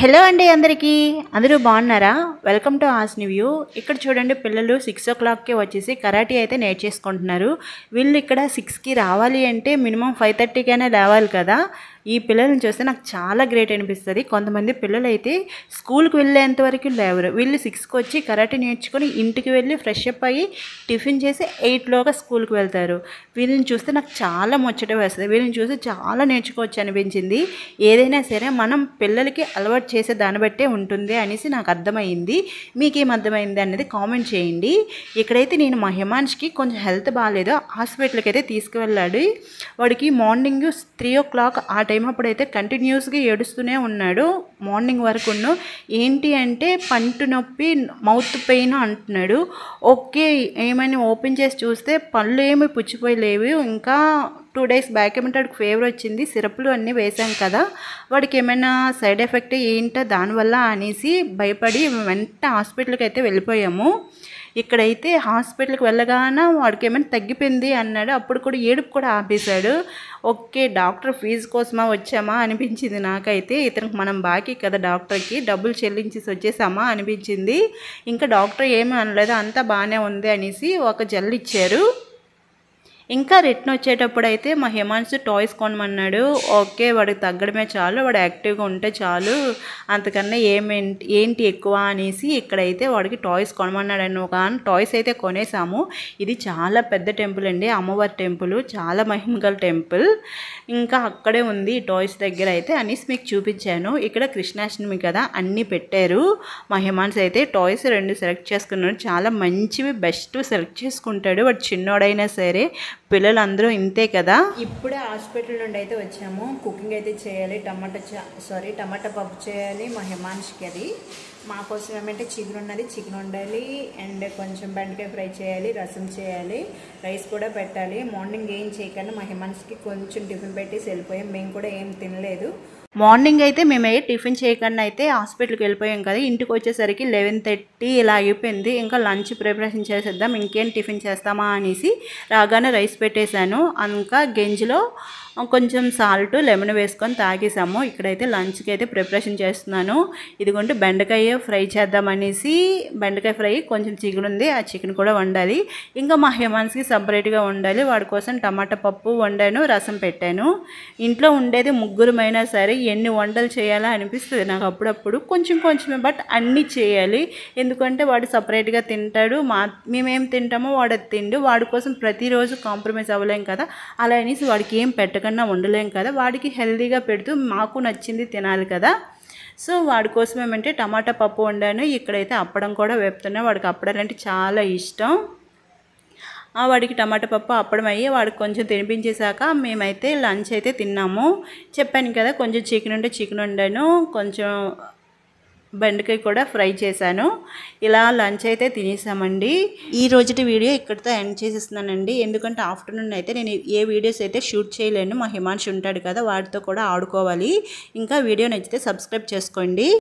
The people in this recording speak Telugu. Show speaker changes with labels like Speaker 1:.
Speaker 1: హలో అండి అందరికీ అందరూ బాగున్నారా? Welcome to us new. ఇక్కడ చూడండి పిల్లలు 6 o'clockకే వచ్చేసి కరాటీ అయితే నేర్చేసుకుంటున్నారు. వీళ్ళు ఇక్కడ 6కి రావాలి అంటే మినిమం 5:30కైనా లేవాలి కదా. ఈ పిల్లల్ని చూస్తే నాకు చాలా గ్రేట్ అనిపిస్తుంది. కొంతమంది పిల్లలు అయితే స్కూల్కి వెళ్ళేంత వరకు లేవరు. వీళ్ళు 6కి వచ్చి కరాటీ నేర్చుకొని ఇంటికి వెళ్ళి ఫ్రెష్ అప్ అయ్యి టిఫిన్ చేసి 8లోగా స్కూల్కి వెళ్తారు. వీళ్ళని చూస్తే నాకు చాలా ముచ్చట వేస్తుంది. వీళ్ళని చూసి చాలా నేర్చుకోవచ్చు అనిపించింది. ఏదైనా సరే మనం పిల్లలకి అలవాటు చేసే దాన్ని బట్టే ఉంటుంది అనేసి నాకు అర్థమైంది. మీకేం అర్థమైంది అనేది కామెంట్ చేయండి. ఇక్కడైతే నేను మా హిమాన్ష్కి కొంచెం హెల్త్ బాగాలేదు, హాస్పిటల్కి అయితే తీసుకువెళ్ళాడు. వాడికి మార్నింగ్ 3 o'clock ఆ టైం అప్పుడైతే కంటిన్యూస్గా ఏడుస్తూనే ఉన్నాడు మార్నింగ్ వరకు. ఏంటి అంటే పంటి నొప్పి, మౌత్ పెయిన్ అంటున్నాడు. ఓకే, ఏమైనా ఓపెన్ చేసి చూస్తే పళ్ళు ఏమి పుచ్చిపోయలేవు. ఇంకా 2 days బ్యాక్ ఏమంటే వాడికి ఫీవర్ వచ్చింది, సిరప్లు అన్నీ వేసాం కదా, వాడికి ఏమైనా సైడ్ ఎఫెక్ట్ ఏంటో దానివల్ల అనేసి భయపడి వెంటనే హాస్పిటల్కి అయితే వెళ్ళిపోయాము. ఇక్కడైతే హాస్పిటల్కి వెళ్ళగానే వాడికి ఏమైనా తగ్గిపోయింది అన్నాడు. అప్పుడు కూడా ఏడుపు కూడా ఆపేశాడు. ఓకే, డాక్టర్ ఫీజు కోసమా వచ్చామా అనిపించింది నాకైతే. ఇతనికి మనం బాకీ కదా డాక్టర్కి, డబ్బులు చెల్లించేసి వచ్చేసామా అనిపించింది. ఇంకా డాక్టర్ ఏమీ అనలేదు, అంతా బాగానే ఉంది అనేసి ఒక జెల్ ఇచ్చారు. ఇంకా రిటర్న్ వచ్చేటప్పుడు అయితే మా హిమాన్స్ టాయ్స్ కొనమన్నాడు. ఓకే, వాడికి తగ్గడమే చాలు, వాడు యాక్టివ్గా ఉంటే చాలు, అంతకన్నా ఏంటి ఎక్కువ అనేసి ఇక్కడైతే వాడికి టాయ్స్ కొనమన్నాడు. ఒక టాయ్స్ అయితే కొనేసాము. ఇది చాలా పెద్ద టెంపుల్ అండి, అమ్మవారి టెంపుల్, చాలా మహిమగల టెంపుల్. ఇంకా అక్కడే ఉంది ఈ టాయ్స్ దగ్గర అయితే అనేసి మీకు చూపించాను. ఇక్కడ కృష్ణాష్టమి కదా, అన్నీ పెట్టారు. మా హిమాన్స్ అయితే టాయ్స్ 2 సెలెక్ట్ చేసుకున్నాడు. చాలా మంచివి బెస్ట్ సెలెక్ట్ చేసుకుంటాడు. వాడు చిన్నోడైనా సరే, పిల్లలందరూ ఇంతే కదా. ఇప్పుడే హాస్పిటల్ నుండి అయితే వచ్చాము. కుకింగ్ అయితే చేయాలి, టమాటా పప్పు చేయాలి మా హిమాన్ష్కి. అది మా కోసం ఏమంటే చికెన్ ఉన్నది, చికెన్ వండాలి, అండ్ కొంచెం బెండకాయ ఫ్రై చేయాలి, రసం చేయాలి, రైస్ కూడా పెట్టాలి. మార్నింగ్ ఏం చేయకుండా మా హిమాన్ష్కి కొంచెం టిఫిన్ పెట్టేసి వెళ్ళిపోయాం. మేము కూడా ఏం తినలేదు. మార్నింగ్ అయితే మేము టిఫిన్ చేయకుండా అయితే హాస్పిటల్కి వెళ్ళిపోయాం కదా. ఇంటికి వచ్చేసరికి 11:30 ఇలా అయిపోయింది. ఇంకా లంచ్ ప్రిపరేషన్ చేసేద్దాం, ఇంకేం టిఫిన్ చేస్తామా అనేసి రాగానే రైస్ పెట్టేశాను. ఇంకా గంజిలో కొంచెం సాల్ట్, లెమన్ వేసుకొని తాగేసాము. ఇక్కడైతే లంచ్కి అయితే ప్రిపరేషన్ చేస్తున్నాను. ఇదిగోండి బెండకాయ ఫ్రై చేద్దామనేసి, బెండకాయ ఫ్రై కొంచెం చికెన్ ఉంది, ఆ చికెన్ కూడా వండాలి. ఇంకా మా హిమాన్స్కి సపరేట్గా వండాలి. వాడి కోసం టమాటా పప్పు వండాను, రసం పెట్టాను. ఇంట్లో ఉండేది ముగ్గురమైనా సరే ఎన్ని వంటలు చేయాలా అనిపిస్తుంది నాకు అప్పుడప్పుడు. కొంచెమే, బట్ అన్నీ చేయాలి. ఎందుకంటే వాడు సపరేట్గా తింటాడు, మేమేం తింటామో వాడు తిండు. వాడి కోసం ప్రతిరోజు కాంప్రమైజ్ అవ్వలేం కదా. అలా అనేసి వాడికి ఏం పెట్టకన్నా వండలేం కదా. వాడికి హెల్తీగా పెడుతూ మాకు నచ్చింది తినాలి కదా. సో వాడి కోసం ఏమంటే టమాటా పప్పు వండాను. ఇక్కడైతే అప్పడం కూడా వేపుతున్నా. వాడికి అప్పడాలంటే చాలా ఇష్టం. వాడికి టమాటా పప్పు అప్పడం అయ్యి వాడికి కొంచెం తినిపించేశాక మేమైతే లంచ్ అయితే తిన్నాము. చెప్పాను కదా, కొంచెం చికెన్ ఉంటే చికెన్ వండాను, కొంచెం బెండకాయ కూడా ఫ్రై చేశాను. ఇలా లంచ్ అయితే తినేసామండి. ఈ రోజుటి వీడియో ఇక్కడితో ఎండ్ చేసేస్తున్నానండి. ఎందుకంటే ఆఫ్టర్నూన్ అయితే నేను ఏ వీడియోస్ అయితే షూట్ చేయలేను. మా హిమాన్ష్ ఉంటాడు కదా, వాడితో కూడా ఆడుకోవాలి. ఇంకా వీడియో నచ్చితే సబ్స్క్రైబ్ చేసుకోండి.